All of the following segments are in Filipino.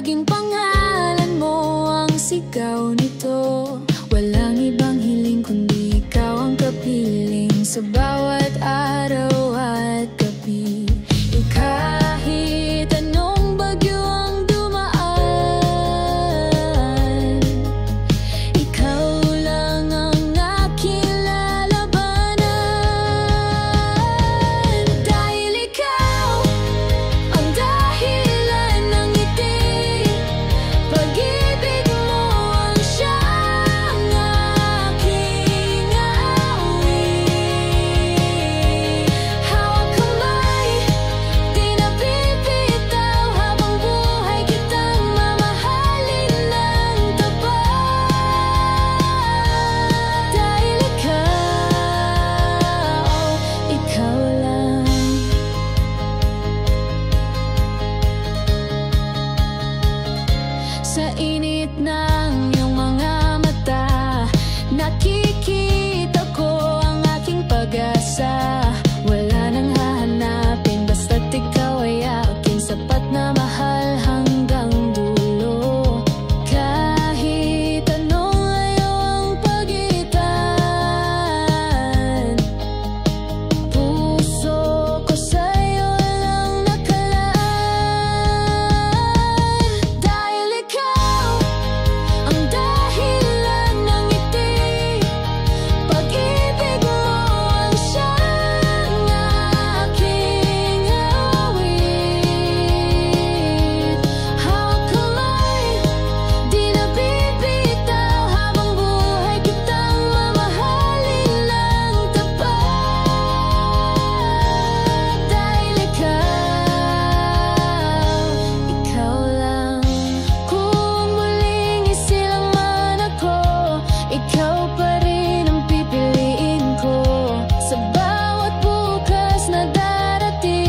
Laging pangalan mo ang sigaw nito. Walang ibang hiling kundi ikaw ang kapiling sa bawat araw at gabi. Kahit anong bagyo ang dumaan, ikaw lang ang aking lalabanan. Dahil ikaw ang dahilan ng ngiti, pag-ibig mo ang siyang aking awit. Hawak kamay, di na bibitaw, habang buhay kitang mamahalin ng tapat. Dahil ikaw lang. Sa init ng iyong mga mata, nakikita ko ang aking pag-asa. Wala nang hahanapin, basta't ikaw ay aking sapat na mahal hanggang dulo. Kahit anong layo ang pagitan, puso ko sa'yo lang nakalaan. Dahil ikaw ang dahilan ng ngiti, pag-ibig mo ang siyang aking awit. Hawak kamay, di na bibitaw, habang buhay kitang mamahalin ng tapat. Dahil ikaw lang. Kung muling isilang man ako, ikaw pa rin ang pipiliin ko sa bawat bukas na darating.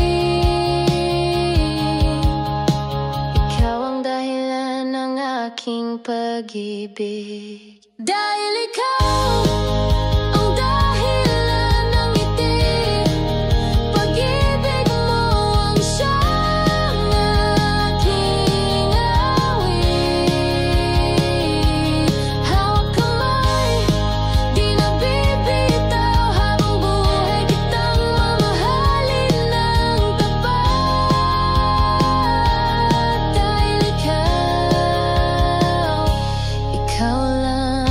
Ikaw ang dahilan ng aking pag-ibig. Dahil ikaw ang dahilan ng ngiti, pag-ibig mo ang siyang aking awit. Hawak kamay, di na bibitaw, habang buhay kitang mamahalin ng tapat. Dahil ikaw lang.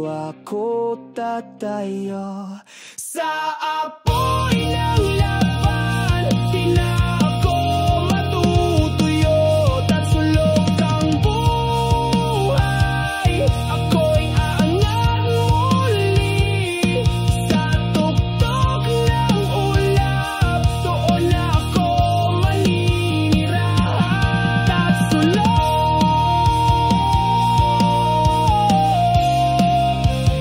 ako tatayo. Sa apoy ng laban, di na ako matutuyo. Tatsulog ang buhay, ako'y aangat muli. Sa tuktok ng ulap, doon ako maninirahan. Tatsulog,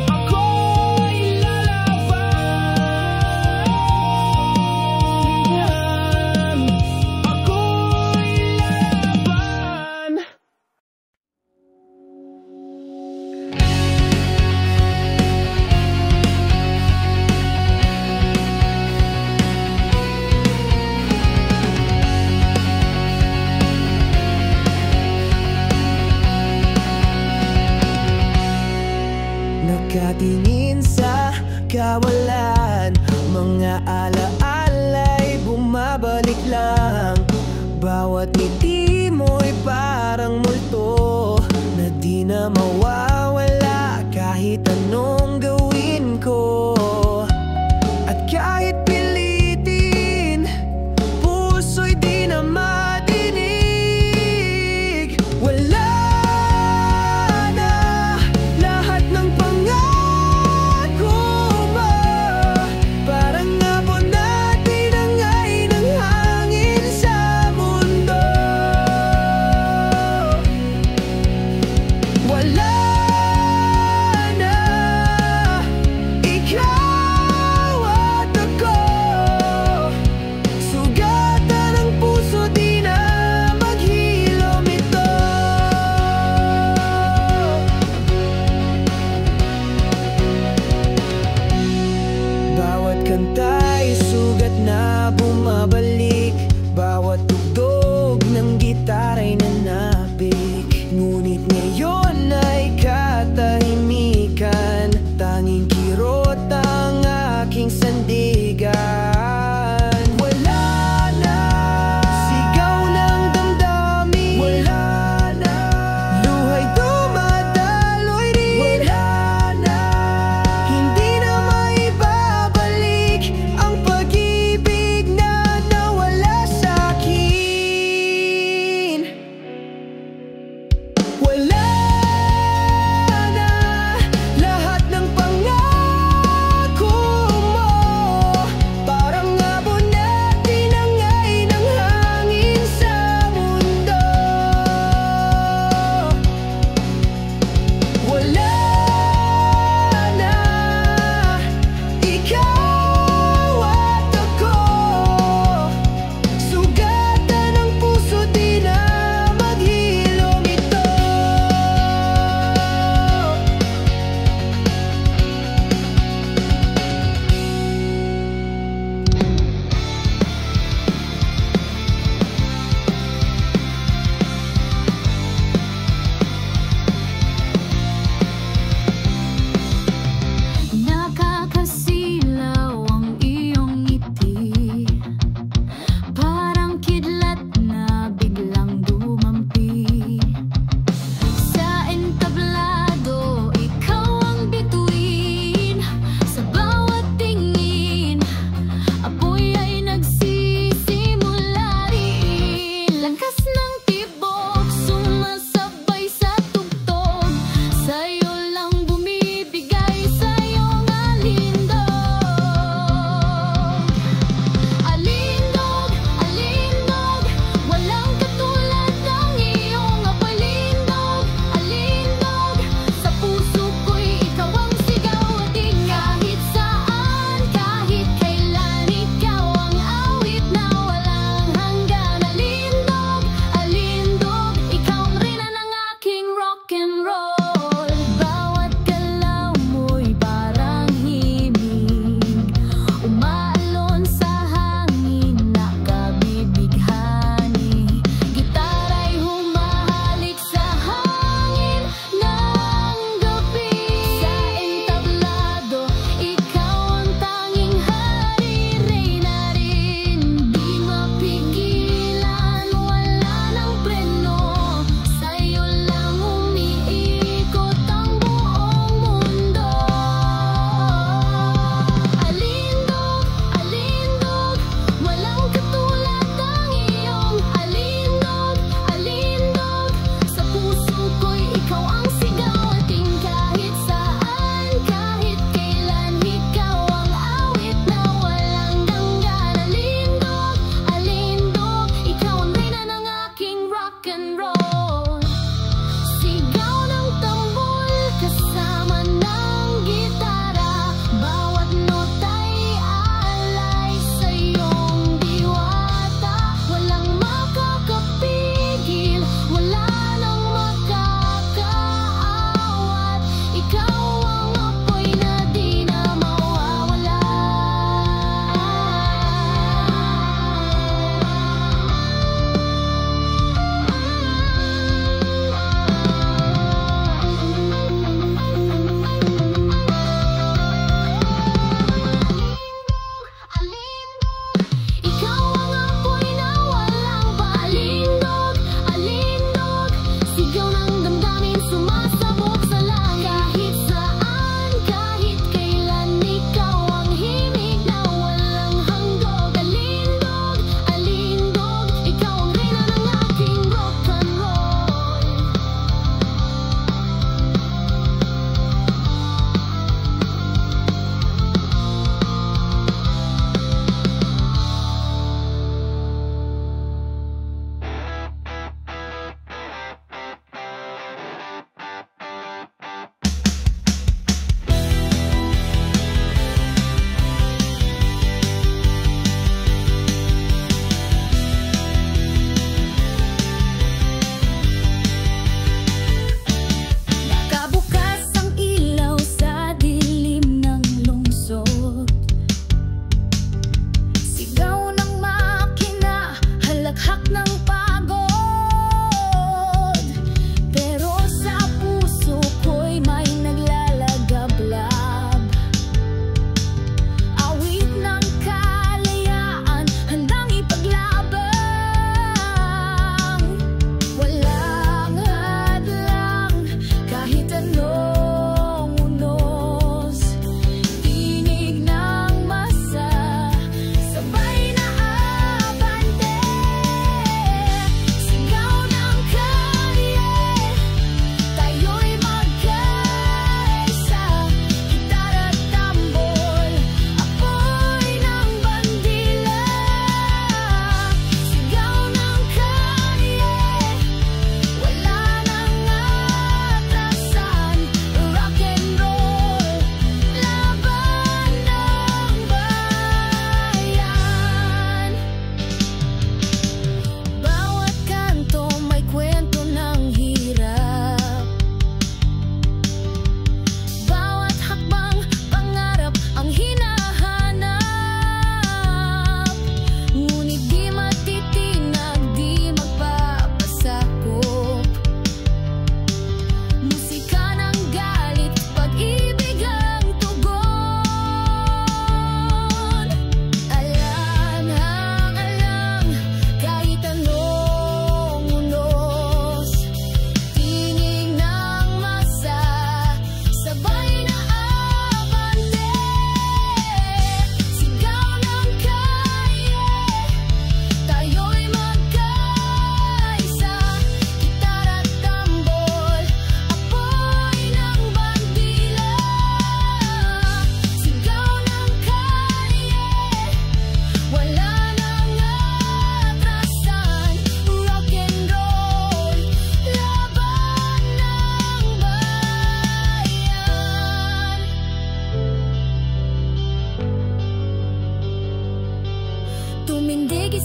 ako'y lalaban. Ako'y lalaban. Nakatingin sa kawalan, mga alaala'y bumabalik lang. Bawat ngiti mo'y parang multo na di na mawawala kahit anong gawin ko. At kahit pilitin, puso'y di na madinig. Wala na lahat ng pangako mo, parang abon na tinangay ng hangin sa mundo. Wala na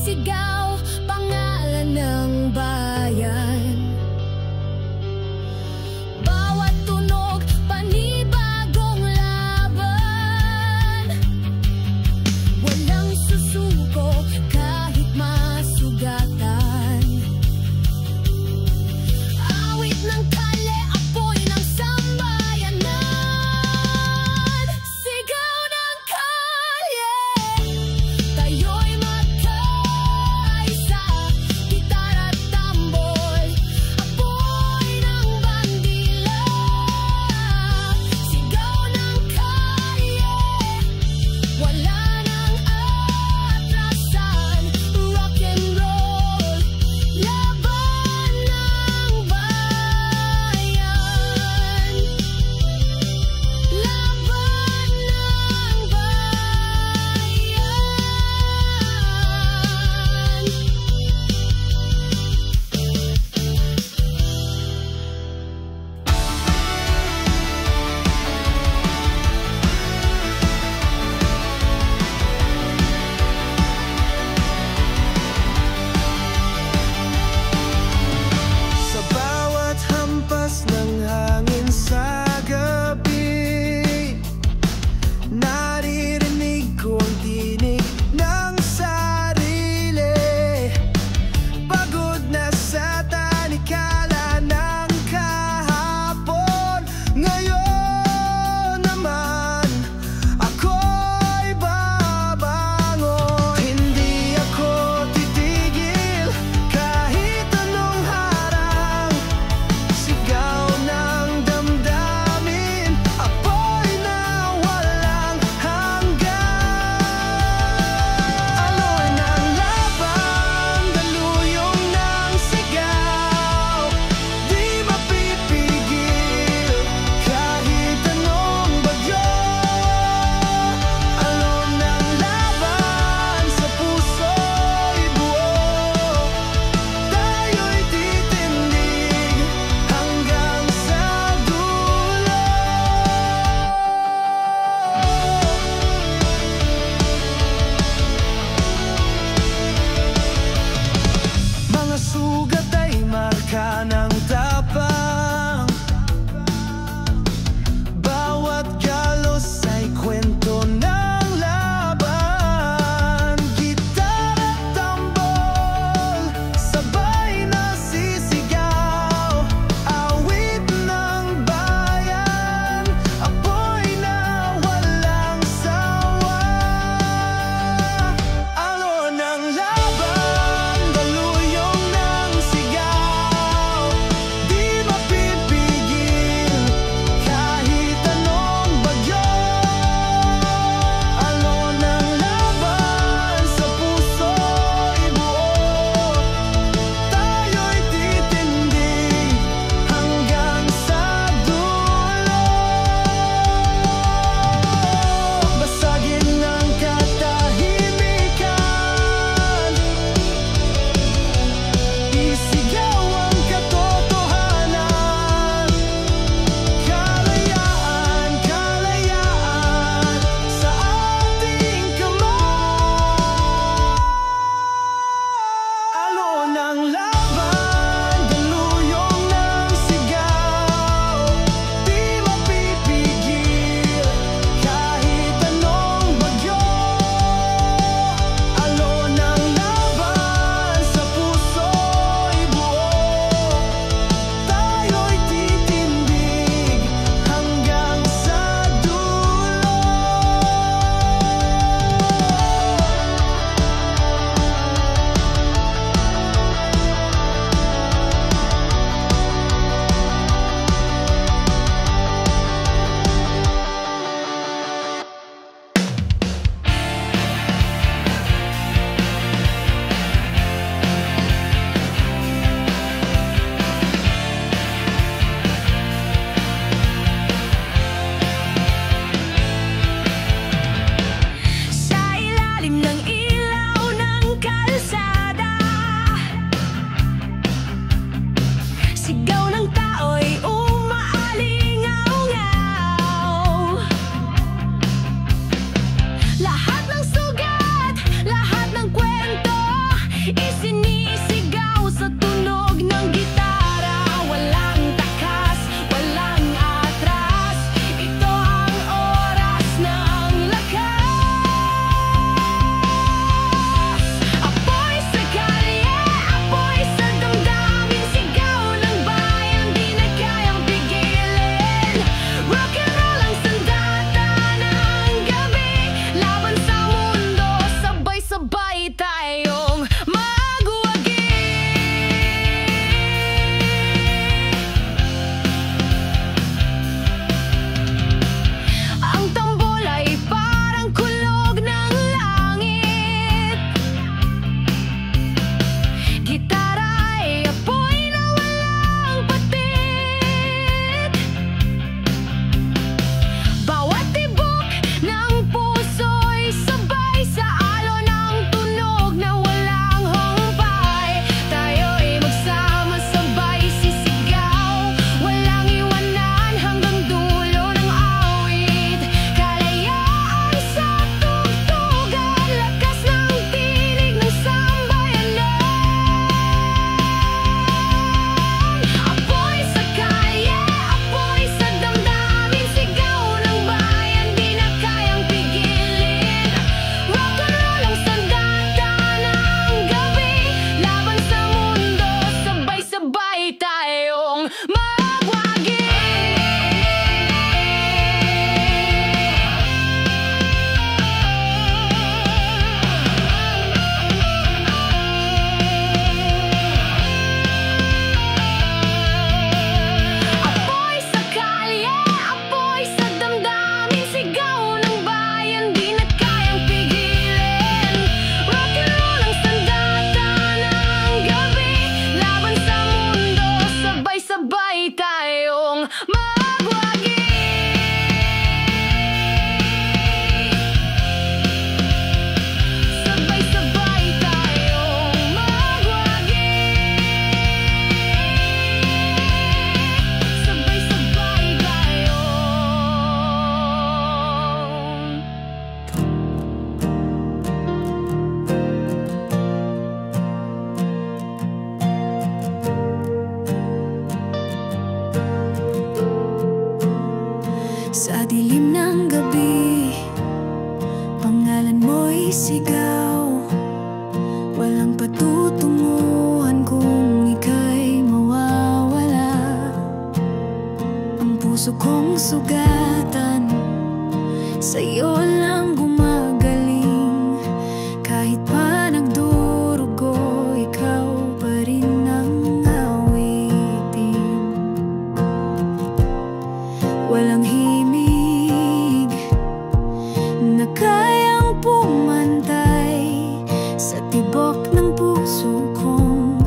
sigaw, pangalan ng bayan. Bawat tunog, panibagong laban. Walang susuko kahit masugatan. Awit ng kalye, apoy ng sambayanan. Sigaw ng kalye, tayo'y magkaya. ng gabi, pangalan mo'y sigaw. Walang patutunguhan kung ika'y mawawala. Ang puso kong sugatan, sa'yo lang gumagaling. Kahit pa nagdurugo, ikaw pa rin ang awitin. Walang himig na kayang pumantay sa tibok ng puso kong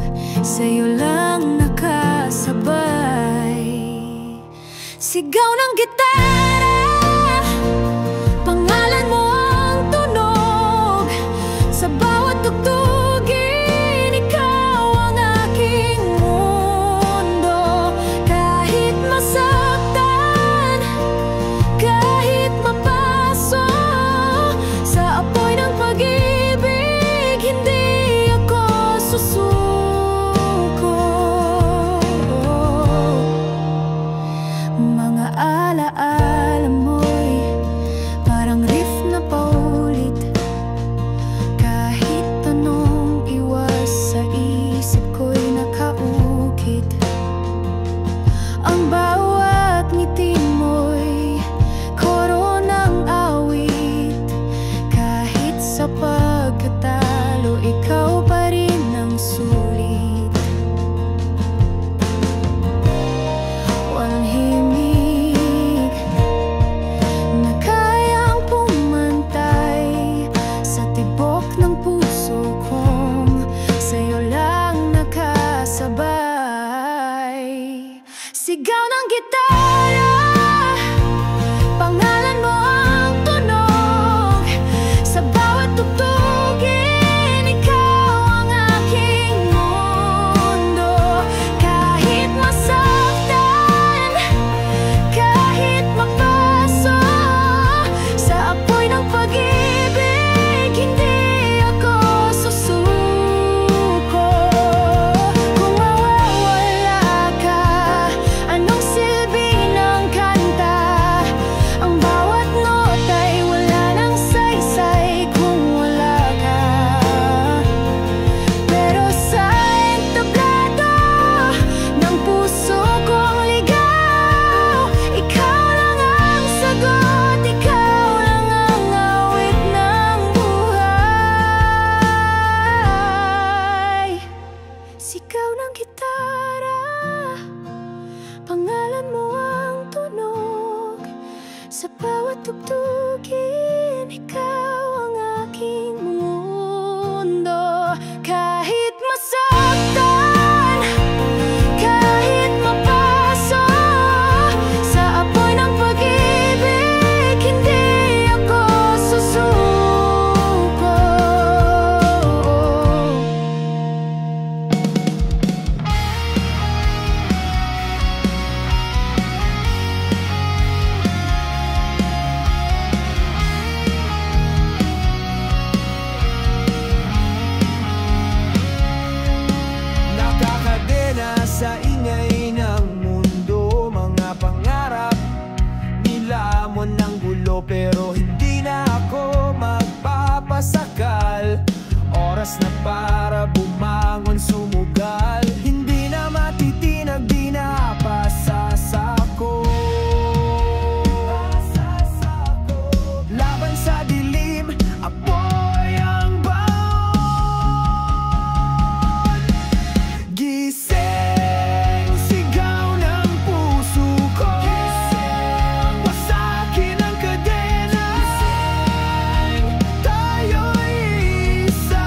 sa'yo lang nakasabay. Sigaw ng gitara, pangalan mo ang tunog. Sa bawat tugtugin, ikaw ang aking mundo. Kahit masaktan, kahit mapaso sa apoy ng pag-ibig, hindi ako susuko. Mga alaala mo'y parang riff na paulit. Kahit anong iwas sa isip ko'y nakaukit. Ang bawat ngiti mo'y koro ng awit. Kahit sa pagkatalo, ikaw pa rin ang sulit. Walang himig na kayang pumantay sa tibok ng puso kong sa'yo lang nakasabay. Sigaw ng gitara, pangalan mo ang tunog. Sa bawat tugtugin, ikaw ang aking mundo. Kahit masaktan, kahit mapaso sa apoy ng pag-ibig, hindi ako susuko. Kung mawawala ka, anong silbi ng kanta? Ang bawat nota'y wala ng saysay kung wala ka. Pero sa entablado ng puso kong ligaw, ikaw lang ang sagot, ikaw lang ang awit ng buhay. Sigaw ng gitara, pangalan mo ang tunog. Sa bawat tugtugin, ikaw ang aking mundo. Kahit masaktan, kahit mapaso sa apoy ng pag-ibig, hindi ako susuko. Nakakadena sa ingay ng mundo. Mga pangarap nilamon ng gulo, pero hindi na ako magpapasakal. Oras na para bumangon, sumugal. Hindi na matitinag, di na pasasako. Laban sa dilim, apoy ang baon. Gising, sigaw ng puso ko. Wasakin ang kadena. Tayo'y isa.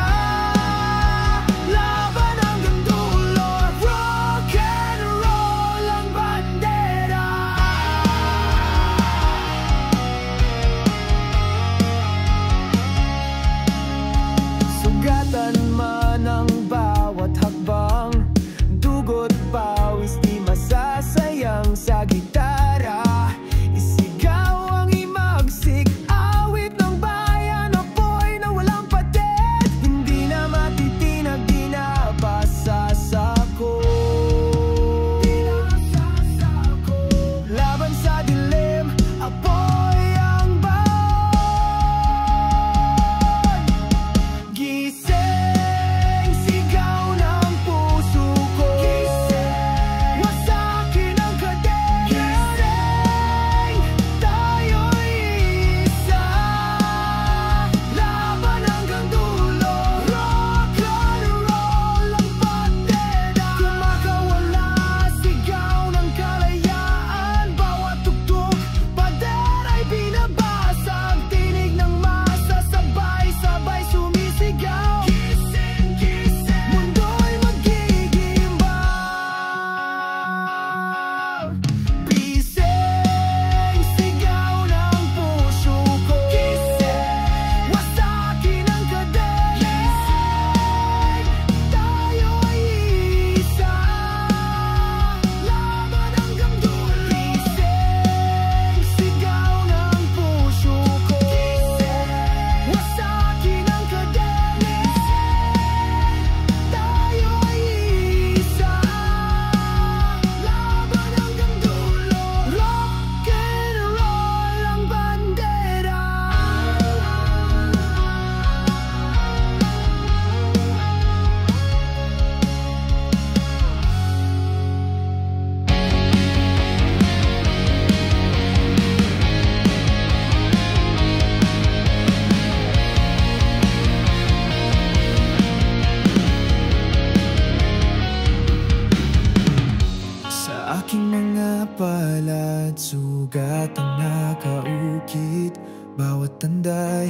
paligid, bawat tanda'y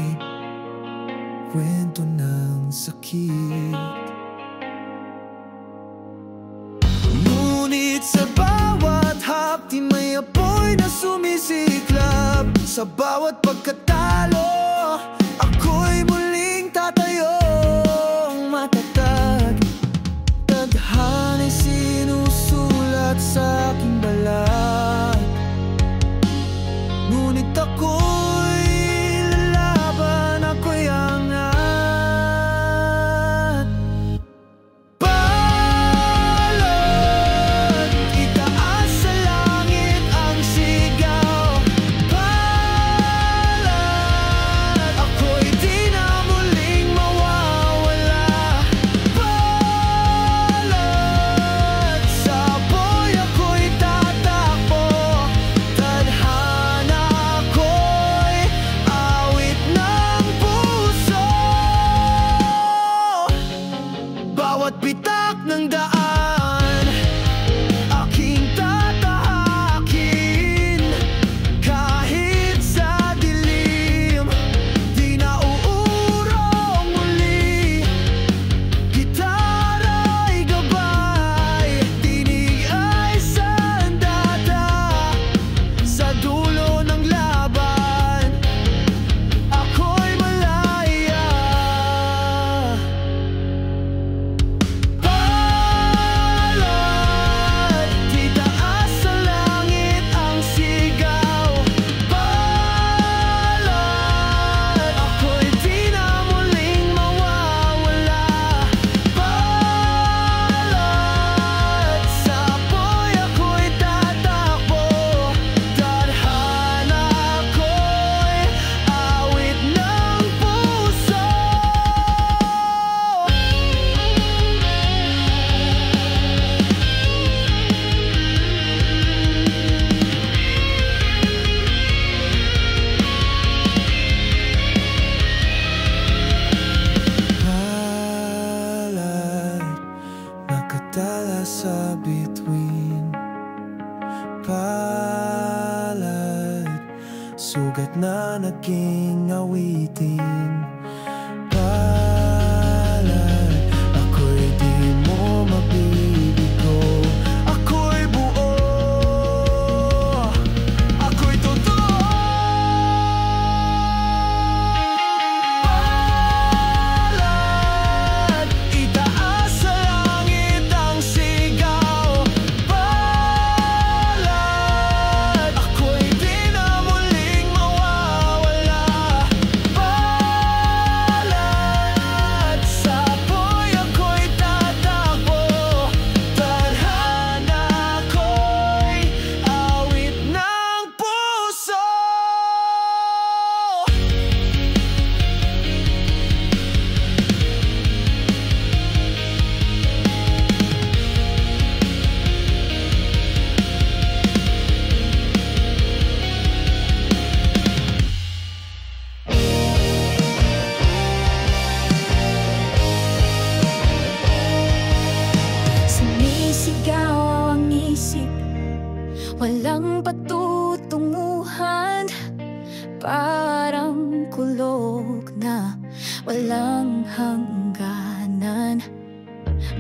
kwento ng sakit. Ngunit sa bawat hapdi may apoy na sumisiklab. Sa bawat pagkatalo, ako'y muling tatayong matatag. Tadhana'y sinusulat sa aking balat, ngunit ako'y lalaban, ako'y angat. Palad, itaas sa langit ang sigaw. Palad, ako'y di na muling mawawala. Palad, sa apoy ako'y tatakbo. Tadhana ako'y awit ng puso. Bawat bitak ng daan, aking tatahakin. Kahit sa dilim, di na uurong muli. Gitara'y gabay, tinig ay sandata. Sa dulo ng laban, ako'y malaya. Palad, itaas sa langit ang sigaw. Palad, ako'y di na muling mawawala. Palad, sa apoy ako'y tatakbo. Tadhana ako'y awit ng puso. Palad, nakatala sa bituin. Palad, sugat na naging awitin. Palad, ako'y di mo mabibigo. Ako'y buo, ako'y totoo. Palad, itaas sa langit ang sigaw. Palad, ako'y di na muling mawawala. Palad, sa apoy ako'y tatakbo. Tadhana ako'y awit ng puso. Sumisigaw ang isip, walang patutunguhan. Parang kulog na walang hangganan.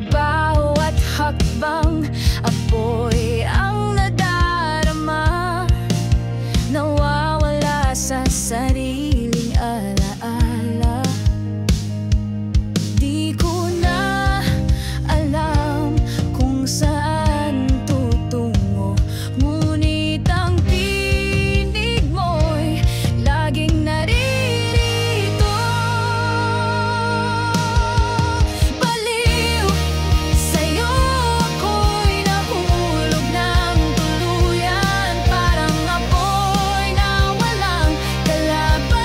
Bawat hakbang, apoy ang nadarama. Nawawala sa sariling alaala. Di ko na alam kung saan tutungo, ngunit ang tinig mo'y laging naririto. Baliw sa'yo ako'y nahulog ng tuluyan. Parang apoy na walang kalaban.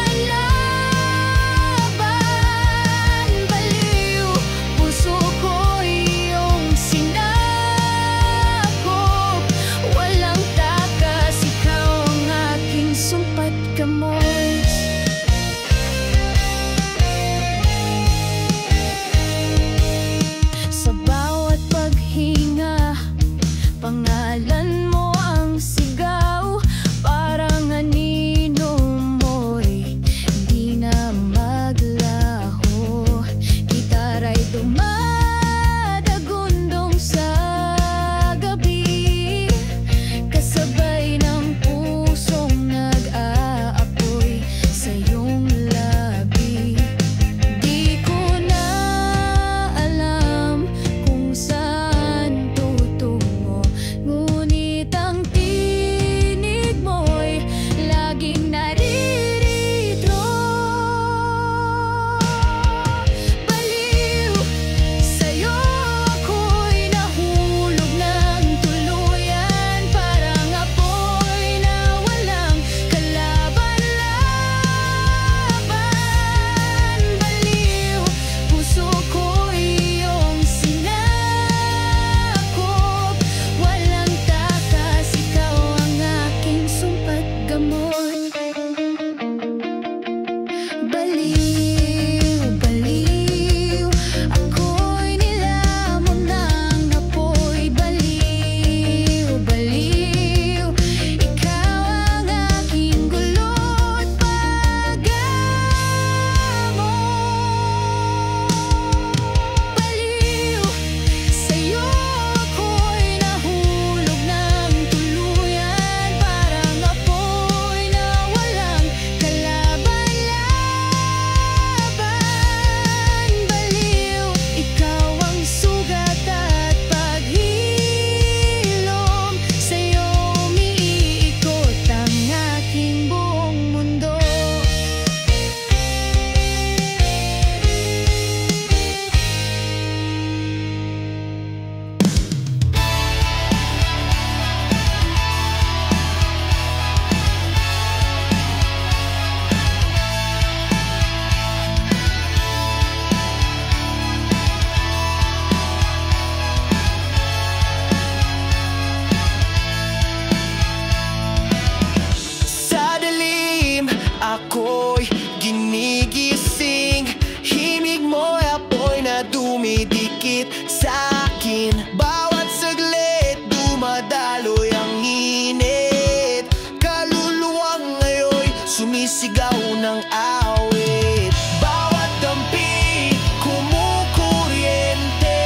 ako'y ginigising. Himig mo'y apoy na dumidikit sa'kin. Bawat saglit dumadaloy ang init. Kaluluwang ngayon'y sumisigaw ng awit. Bawat dampi kumukuryente,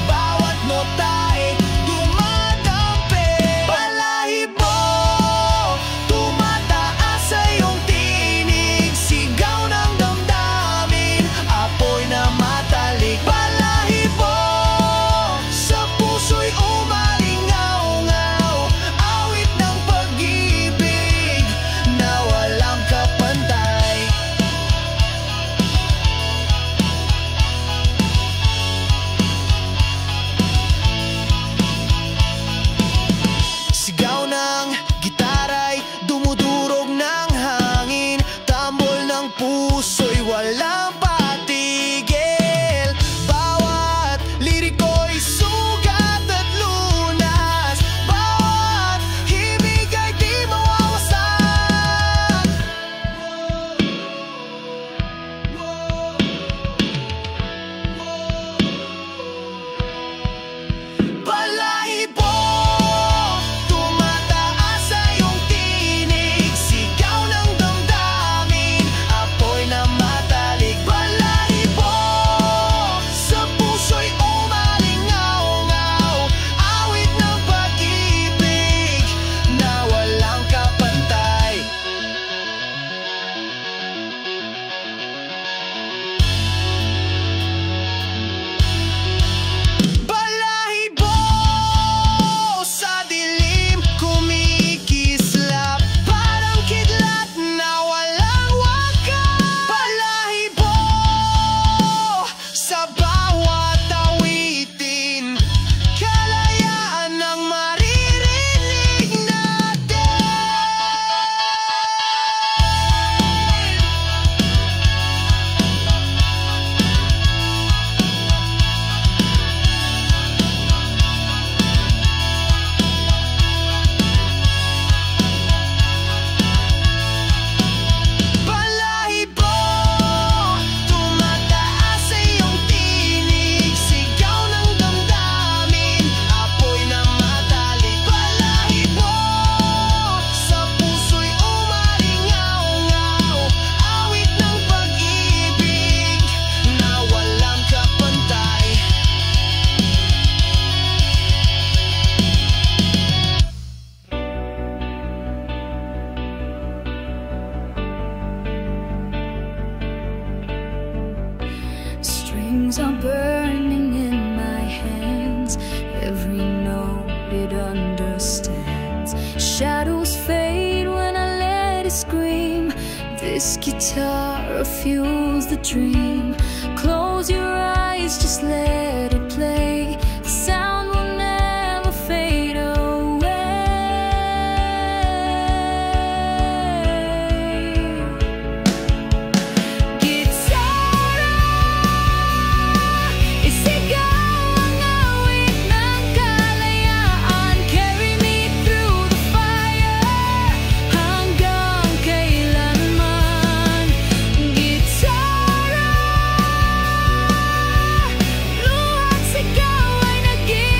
bawat nota'y dumadampi. Balahibo, tumataas sa iyong tinig. Sigaw ng damdamin, apoy na matalik. Balahibo, sa puso'y umalingaw-ngaw. Awit ng pag-ibig na walang kapantay. Sigaw ng gitara'y dumudurog ng hangin. Tambol ng puso'y walang patigil. Bawat liriko'y sugat at lunas. Bawat himig ay di mawawasak. Balahibo, tumataas sa iyong tinig. Sigaw ng damdamin, apoy na matalik. Balahibo, sa puso'y umalingaw-ngaw. Awit ng pag-ibig na walang kapantay. Balahibo, sa dilim kumikislap, parang kidlat na walang wakas. Balahibo, sa bawat awitin, kalayaan ang maririnig natin. Balahibo, tumataas sa iyong tinig. Sigaw ng damdamin, apoy na matalik. Balahibo, sa puso'y umalingaw-ngaw. Awit ng pag-ibig na walang kapantay. Strings are burning in my hands. Every note it understands. Shadows fade when I let it scream. This guitar fuels the dream. Close your eyes, just let it play. The sound will never fade away. Gitara, isigaw ang awit ng kalayaan. Carry me through the fire, hanggang kailanman. Gitara, luha't sigaw ay naging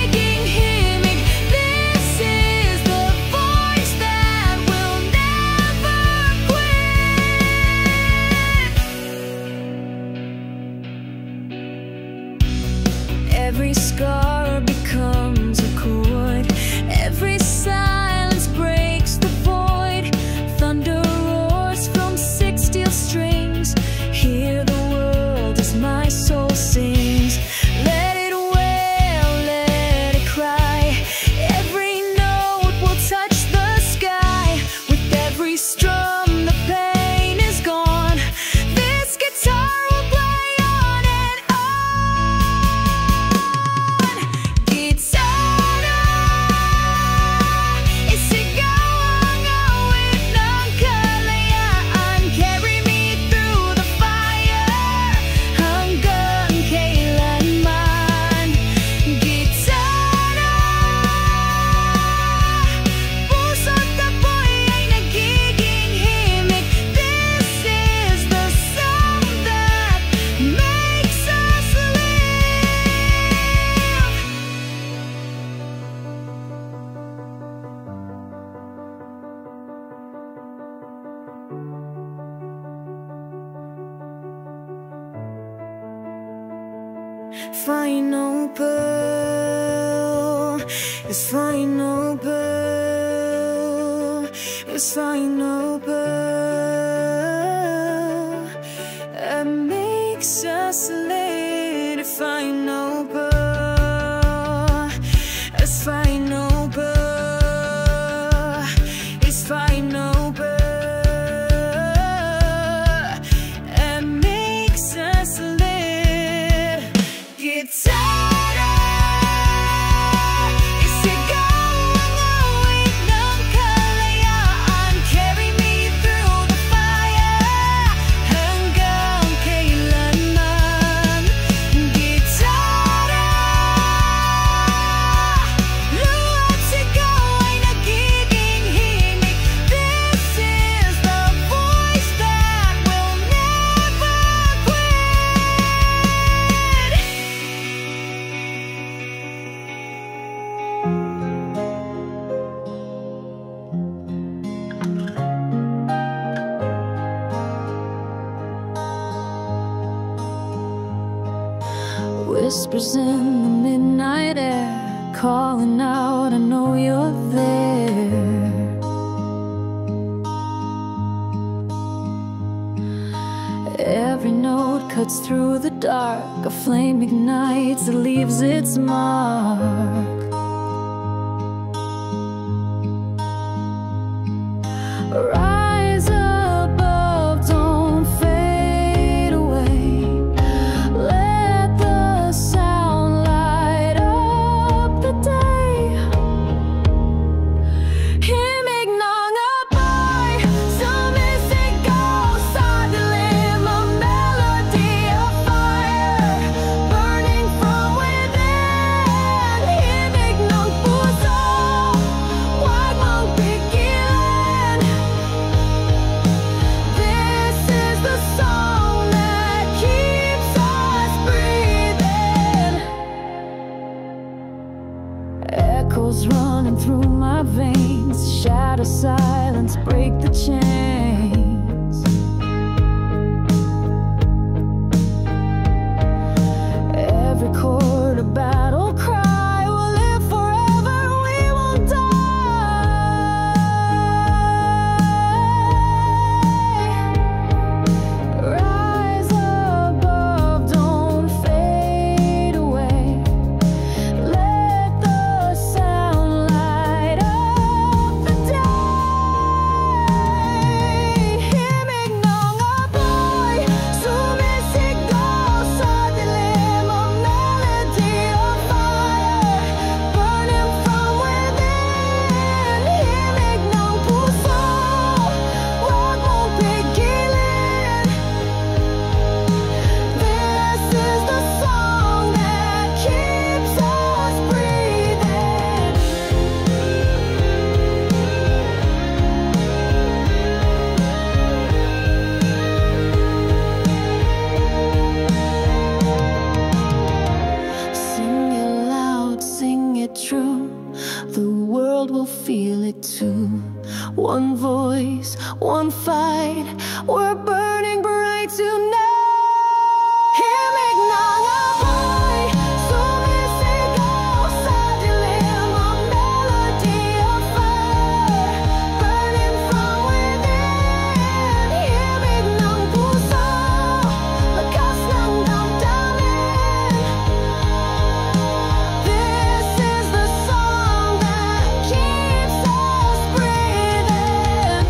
final pearl, it's final pearl, it's final pearl that makes us lit. It's final pearl, it's final pearl, it's final pearl that makes us lit. Whispers in the midnight air, calling out, I know you're there. Every note cuts through the dark, a flame ignites, it leaves its mark. Rise above, don't fade away. Let the sound light up the day. Himignon apoy, sumisigaw sa dilim, a melody of fire burning from within. Himignon puso, huwag mong pigilan. This is the song that keeps us breathing. Echoes running through my veins, shatter silence, break the chains. Every chord a battle cry, we'll live forever, we won't die. Rise above, don't fade away. Let the sound light up the day. Himignon apoy, sumisigaw sa dilim, a melody of fire burning from within. Himignon puso, huwag mong pigilan. This is the song that keeps us breathing. Sing it loud, sing it true, the world will feel it too. One voice, one fight, we're burning bright tonight. Himignon apoy, sumisigaw sa dilim, a melody of fire burning from within. Himignon puso, lakas ng damdamin. This is the song that keeps us breathing.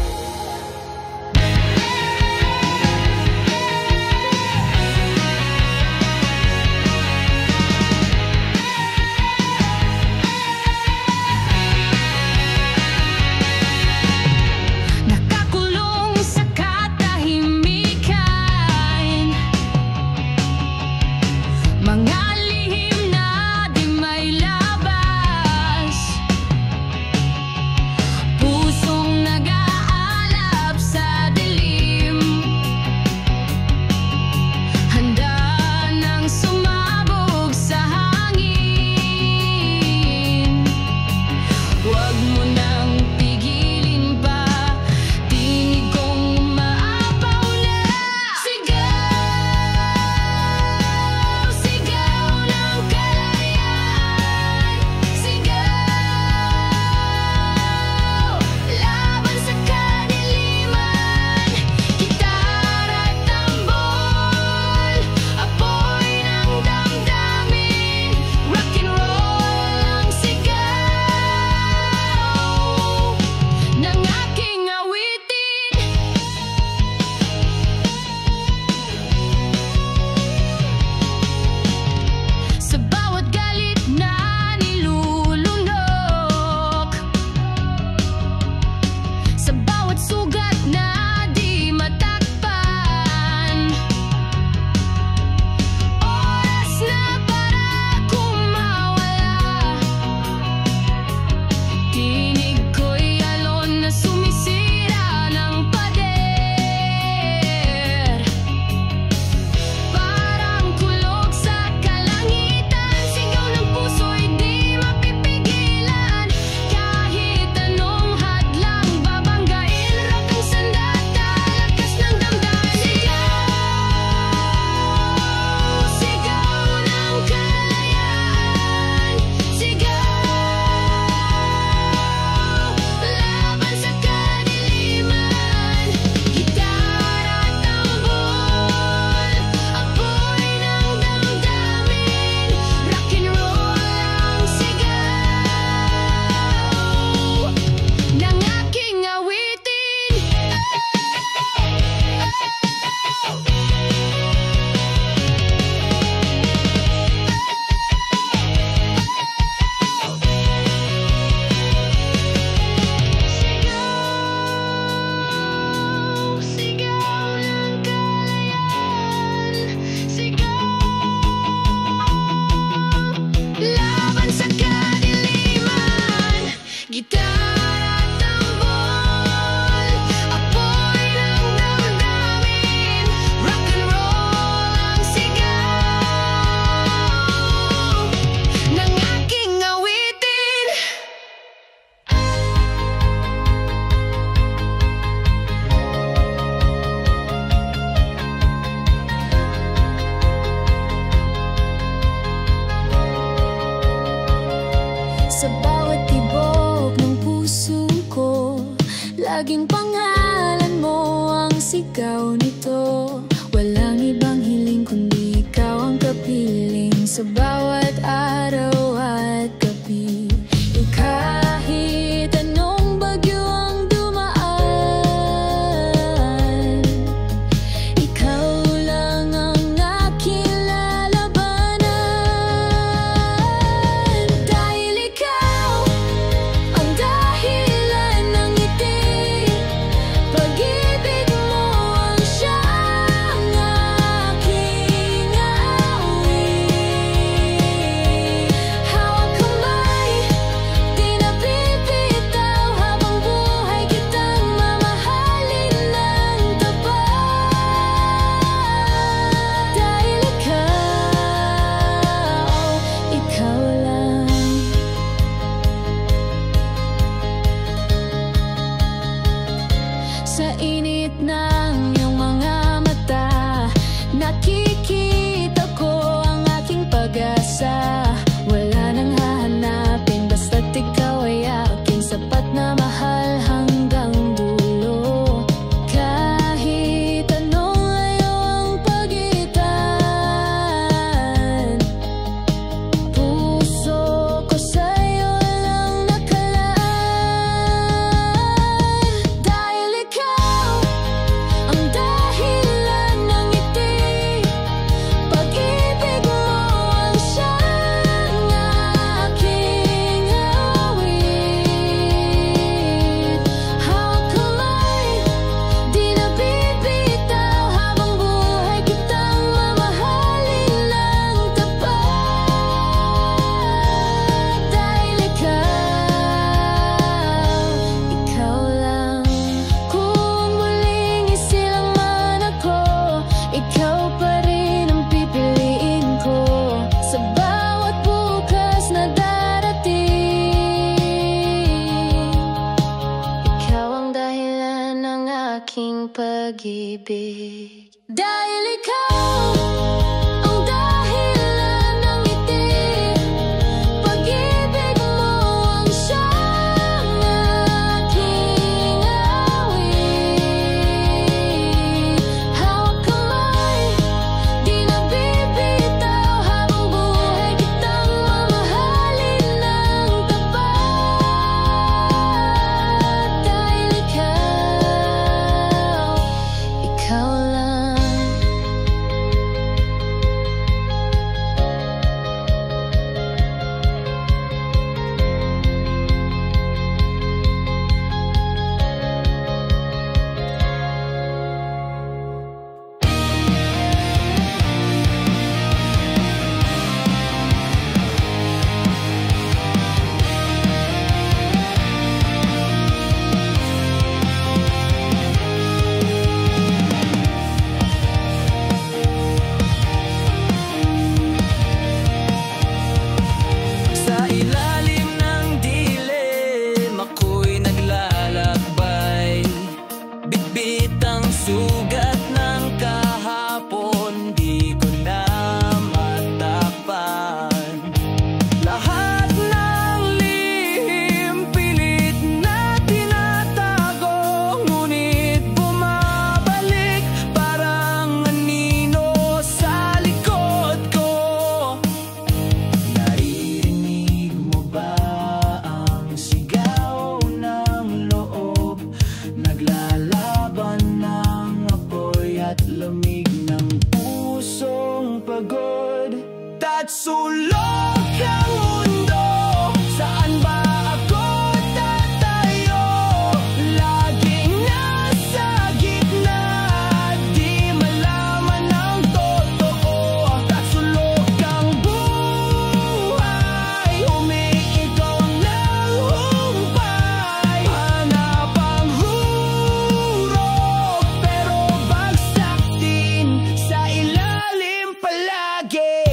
nito. Walang ibang hiling kundi ikaw ang kapiling sa bawat araw at gabi. Kahit anong bagyo ang dumaan, ikaw lang ang aking lalabanan. Dahil ikaw ang dahilan ng ngiti, pag-ibig mo ang siyang aking awit. Hawak kamay, di na bibitaw, habang buhay kitang mamahalin ng tapat. Dahil ikaw lang. Sa init ng iyong mga mata, nakikita ko ang aking pag-asa. Wala nang hahanapin, basta't ikaw ay aking sapat na mahal hanggang dulo. Kahit anong layo ang pagitan, puso ko sa'yo lang nakalaan. Dahil ikaw ang dahilan ng ngiti, pag-ibig mo ang siyang aking awit. Hawak kamay, di na bibitaw, habang buhay kitang mamahalin ng tapat. Dahil ikaw lang. Kung muling isilang man ako, ikaw pa rin ang pipiliin ko sa bawat bukas na darating. Ikaw ang dahilan ng aking pag-ibig. Dahil ikaw ang dahilan ng ngiti, pag-ibig mo ang siyang aking awit. Hawak kamay, di na bibitaw, habang buhay kitang mamahalin ng tapat. Dahil ikaw lang. Sa ilalim ng dilim, ako'y naglalakbay. Bitbit ang sugat ng kahapon, di ko na matakpan. Lahat ng lihim, pilit na tinatago, ngunit bumabalik parang anino sa likod ko. Naririnig mo ba ang sigaw ng loob? Naglalaban ng apoy at lamig ng pusong pagod. Tatsulok ang mundo, saan ba ako tatayo? Laging nasa gitna, di malaman ang totoo. Tatsulok ang buhay, umiigaw ng humpay. Hanap ang hurog, pero bagsak din sa ilalim palagi.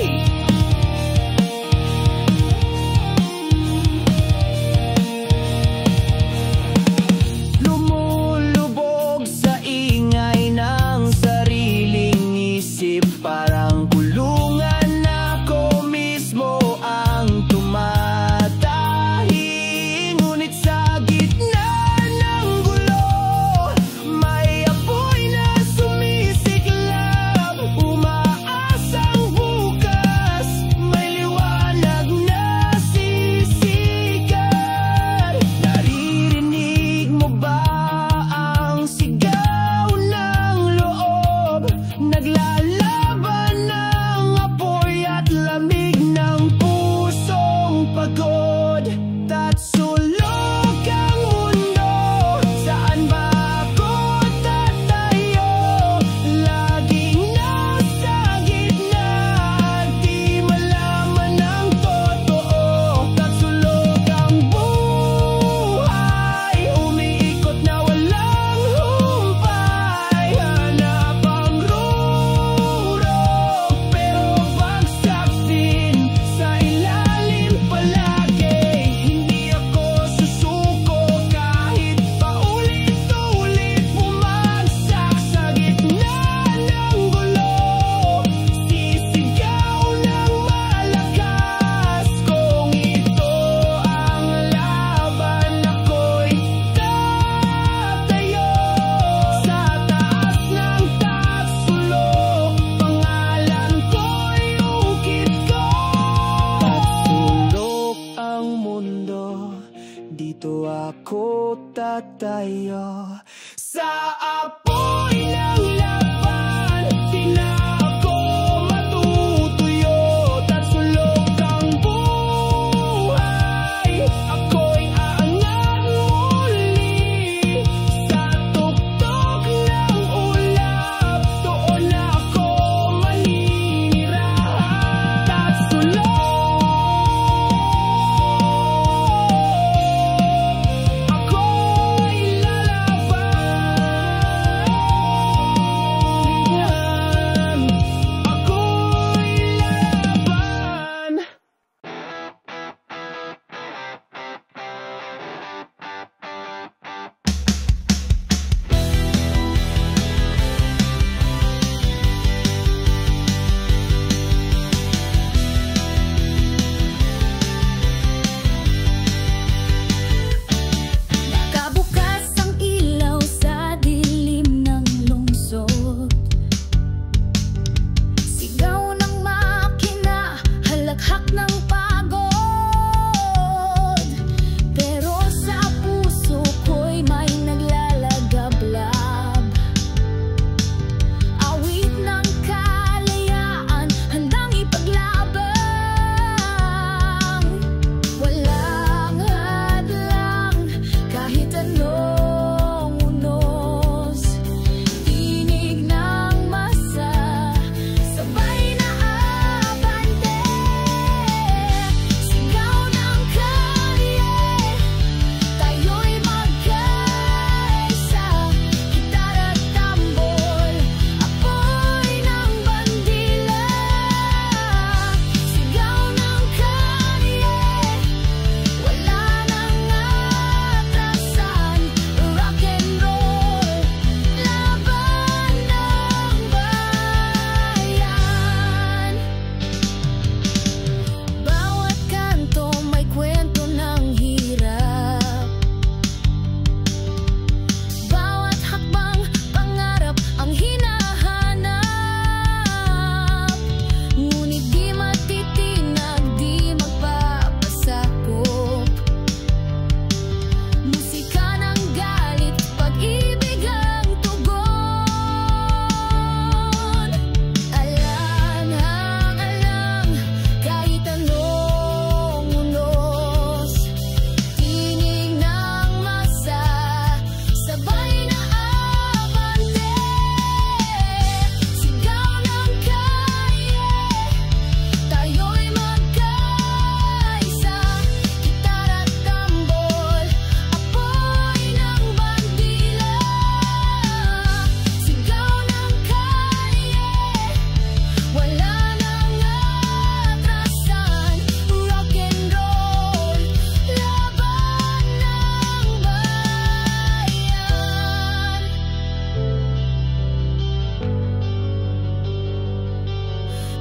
tayo. Sa apoy ng laban, di na ako matutuyo. Tasulog ang buhay, ako'y aangat muli. Sa tuktok ng ulap, doon ako maninirahan. Tasulog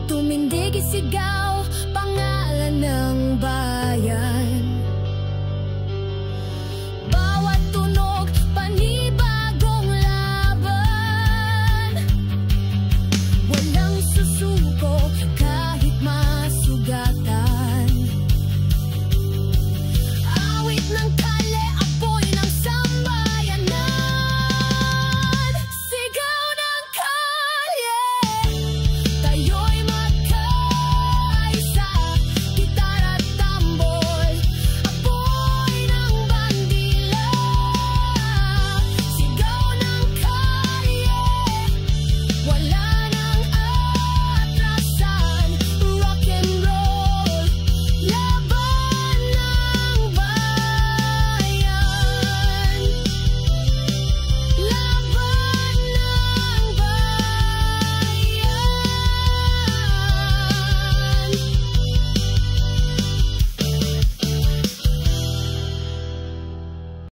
tumindig isigaw